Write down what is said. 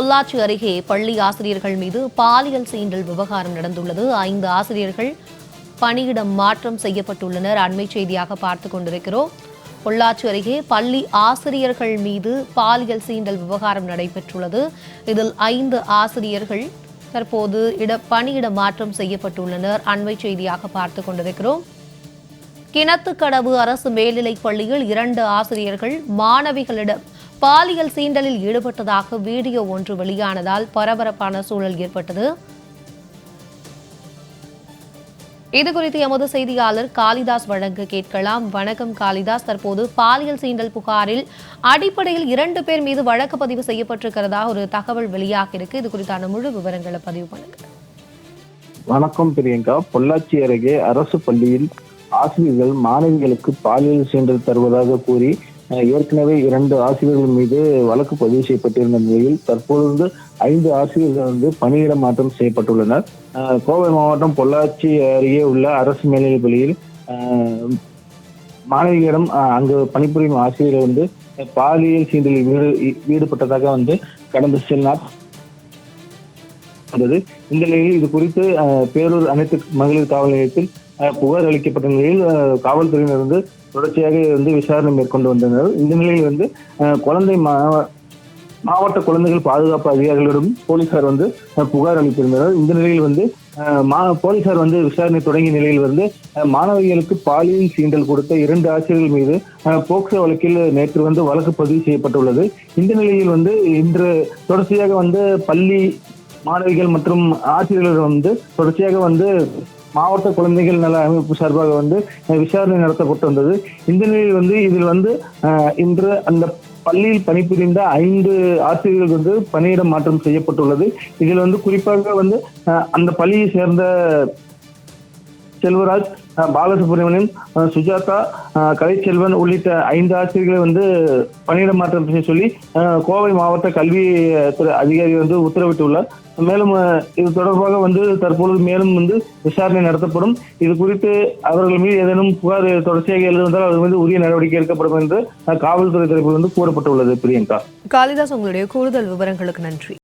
பொள்ளாச்சி அருகே பள்ளி ஆசிரியர்கள் மீது பாலியல் சீண்டல் விவகாரம் நடந்துள்ளது. 5 ஆசிரியர்கள் பணியிடம் மாற்றம் செய்யப்பட்டுள்ளனர். அண்மை செய்தியாக பார்த்துக் கொண்டிருக்கிறோம். பொள்ளாச்சி அருகே பள்ளி ஆசிரியர்கள் மீது பாலியல் சீண்டல் விவகாரம் நடைபெற்றுள்ளது. இதில் 5 ஆசிரியர்கள் தற்போது பணியிட மாற்றம் செய்யப்பட்டுள்ளனர். அண்மை செய்தியாக பார்த்துக் கொண்டிருக்கிறோம். கிணத்துக்கடவு அரசு மேல்நிலைப் பள்ளியில் 2 ஆசிரியர்கள் மாணவிகளிடம் பாலியல் சீண்டலில் ஈடுபட்டதாக வீடியோ ஒன்று வெளியானதால் பரபரப்பான சூழல் ஏற்பட்டது. இதுகுறித்து எமது செய்தியாளர் காளிதாஸ் வழங்க கேட்கலாம். வணக்கம் காளிதாஸ், தற்போது பாலியல் சீண்டல் புகாரில் அடிப்படையில் 2 பேர் மீது வழக்கு பதிவு செய்யப்பட்டிருக்கிறதா ஒரு தகவல் வெளியாக இருக்கு. இது குறித்தான முழு விவரங்களை பதிவு பண்ணுங்க. வணக்கம் பிரியங்கா. பொள்ளாச்சி அருகே அரசு பள்ளியில் ஆசிரியர்கள் மாணவிகளுக்கு பாலியல் சீண்டல் தருவதாக கூறி ஏற்கனவே 2 ஆசிரியர்கள் மீது வழக்கு பதிவு செய்யப்பட்டிருந்த நிலையில் தற்பொழுது 5 ஆசிரியர்கள் பணியிட மாற்றம் செய்யப்பட்டுள்ளனர். கோவை மாவட்டம் பொள்ளாச்சி அருகே உள்ள அரசு மேல்நிலைப் பள்ளியில் மாணவிகளிடம் அங்கு பணிபுரியும் ஆசிரியர்கள் பாலியல் சீண்டலில் ஈடுபட்டதாக கடந்த சில நாள். இந்த நிலையில் இது குறித்து பேரூர் அனைத்து மகளிர் காவல் நிலையத்தில் புகார் அளிக்கப்பட்ட நிலையில் காவல்துறையினர் தொடர்ச்சியாக விசாரணை மேற்கொண்டு வந்தனர். இந்த நிலையில் குழந்தை மாவட்ட குழந்தைகள் பாதுகாப்பு அதிகாரிகளிடம் போலீசார் புகார் அளித்திருந்தனர். இந்த நிலையில் போலீசார் விசாரணை தொடங்கிய நிலையில் மாணவிகளுக்கு பாலியல் சீண்டல் கொடுத்த 2 ஆசிரியர்கள் மீது போக்சோ வழக்கில் நேற்று வழக்கு பதிவு செய்யப்பட்டுள்ளது. இந்த நிலையில் இன்று தொடர்ச்சியாக பள்ளி மாணவிகள் மற்றும் ஆசிரியர்கள் தொடர்ச்சியாக மாவட்ட குழந்தைகள் நல அமைப்பு சார்பாக விசாரணை நடத்தப்பட்டு வந்தது. இந்த நிலையில் இதில் இன்று அந்த பள்ளியில் பணிபுரிந்த 5 ஆசிரியர்கள் பணியிட மாற்றம் செய்யப்பட்டுள்ளது. இதில் குறிப்பாக அந்த பள்ளியை சேர்ந்த செல்வராஜ், பாலசுப்ரமணியன், சுஜாதா, கலைச்செல்வன் உள்ளிட்ட 5 ஆசிரியர்களை பணியிட மாற்றம் செய்ய சொல்லி கோவை மாவட்ட கல்வித்துறை அதிகாரி உத்தரவிட்டுள்ளார். மேலும் இது தொடர்பாக தற்பொழுது மேலும் விசாரணை நடத்தப்படும். இது குறித்து அவர்கள் மீது ஏதேனும் புகார் தொடர்ச்சியாக எழுதுவதால் அது மீது உரிய நடவடிக்கை எடுக்கப்படும் என்று காவல்துறை தரப்பில் கூறப்பட்டுள்ளது. பிரியங்கா. காளிதாஸ், உங்களுடைய கூடுதல் விவரங்களுக்கு நன்றி.